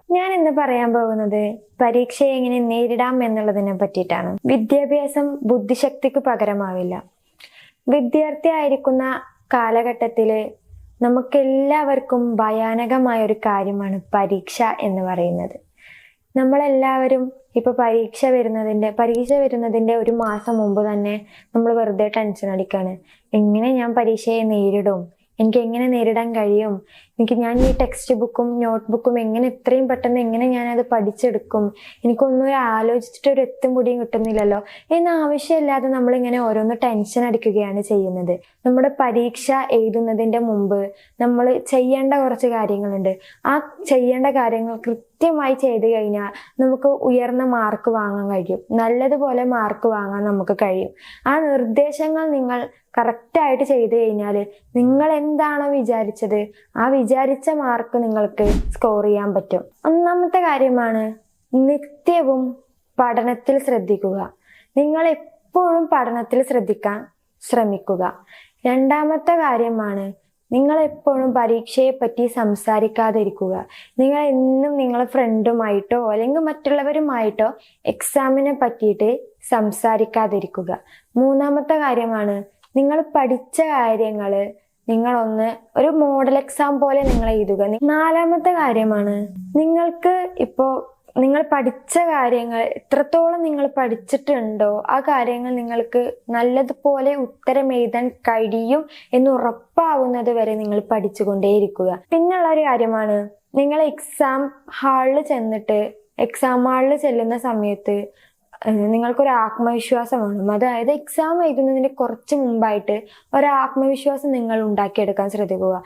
ഞാൻ ഇന്ന് പറയാൻ പോകുന്നത് പരീക്ഷയെ എങ്ങനെ നേരിടാം എന്നുള്ളതിനെ പറ്റിയിട്ടാണ്. വിദ്യാഭ്യാസം ബുദ്ധിശക്തിക്ക് പകരമാവില്ല. വിദ്യാർത്ഥി ആയിരിക്കുന്ന കാലഘട്ടത്തില് നമുക്കെല്ലാവർക്കും ഭയാനകമായ ഒരു കാര്യമാണ് പരീക്ഷ എന്ന് പറയുന്നത്. നമ്മളെല്ലാവരും ഇപ്പൊ പരീക്ഷ വരുന്നതിന്റെ ഒരു മാസം മുമ്പ് തന്നെ നമ്മൾ വെറുതെ ടെൻഷൻ അടിക്കാണ്. എങ്ങനെ ഞാൻ പരീക്ഷയെ നേരിടും, എനിക്ക് എങ്ങനെ നേരിടാൻ കഴിയും, ഞാൻ ഈ ടെക്സ്റ്റ് ബുക്കും നോട്ട് ബുക്കും എങ്ങനെ എത്രയും പെട്ടെന്ന് എങ്ങനെ ഞാനത് പഠിച്ചെടുക്കും, എനിക്കൊന്നും ആലോചിച്ചിട്ട് ഒരു എത്തും പൊടിയും കിട്ടുന്നില്ലല്ലോ എന്ന ആവശ്യമില്ലാതെ നമ്മളിങ്ങനെ ഓരോന്ന് ടെൻഷൻ അടിക്കുകയാണ് ചെയ്യുന്നത്. നമ്മുടെ പരീക്ഷ എഴുതുന്നതിന്റെ മുമ്പ് നമ്മൾ ചെയ്യേണ്ട കുറച്ച് കാര്യങ്ങളുണ്ട്. ആ ചെയ്യേണ്ട കാര്യങ്ങൾ കൃത്യമായി ചെയ്തു കഴിഞ്ഞാൽ നമുക്ക് ഉയർന്ന മാർക്ക് വാങ്ങാൻ കഴിയും, നല്ലതുപോലെ മാർക്ക് വാങ്ങാൻ നമുക്ക് കഴിയും. ആ നിർദ്ദേശങ്ങൾ നിങ്ങൾ കറക്റ്റായിട്ട് ചെയ്തു കഴിഞ്ഞാൽ നിങ്ങൾ എന്താണോ വിചാരിച്ചത് ആ വിചാരിച്ച മാർക്ക് നിങ്ങൾക്ക് സ്കോർ ചെയ്യാൻ പറ്റും. ഒന്നാമത്തെ കാര്യമാണ് നിത്യവും പഠനത്തിൽ ശ്രദ്ധിക്കുക. നിങ്ങൾ എപ്പോഴും പഠനത്തിൽ ശ്രദ്ധിക്കാൻ ശ്രമിക്കുക. രണ്ടാമത്തെ കാര്യമാണ് നിങ്ങൾ എപ്പോഴും പരീക്ഷയെ പറ്റി സംസാരിക്കാതിരിക്കുക. നിങ്ങൾ എന്നും നിങ്ങളെ ഫ്രണ്ടുമായിട്ടോ അല്ലെങ്കിൽ മറ്റുള്ളവരുമായിട്ടോ എക്സാമിനെ പറ്റിയിട്ട് സംസാരിക്കാതിരിക്കുക. മൂന്നാമത്തെ കാര്യമാണ് നിങ്ങൾ പഠിച്ച കാര്യങ്ങള് നിങ്ങളൊന്ന് ഒരു മോഡൽ എക്സാം പോലെ നിങ്ങൾ എഴുതുക. നാലാമത്തെ കാര്യമാണ് നിങ്ങൾ പഠിച്ച കാര്യങ്ങൾ എത്രത്തോളം നിങ്ങൾ പഠിച്ചിട്ടുണ്ടോ ആ കാര്യങ്ങൾ നിങ്ങൾക്ക് നല്ലതുപോലെ ഉത്തരം എഴുതാൻ കഴിയും എന്ന് ഉറപ്പാവുന്നത് വരെ നിങ്ങൾ പഠിച്ചുകൊണ്ടേയിരിക്കുക. പിന്നുള്ള ഒരു കാര്യമാണ് നിങ്ങൾ എക്സാം ഹാളിൽ ചെല്ലുന്ന സമയത്ത് നിങ്ങൾക്കൊരു ആത്മവിശ്വാസം വേണം. അതായത് എക്സാം എഴുതുന്നതിന് കുറച്ച് മുമ്പായിട്ട് ഒരു ആത്മവിശ്വാസം നിങ്ങൾ ഉണ്ടാക്കിയെടുക്കാൻ ശ്രദ്ധിക്കുക.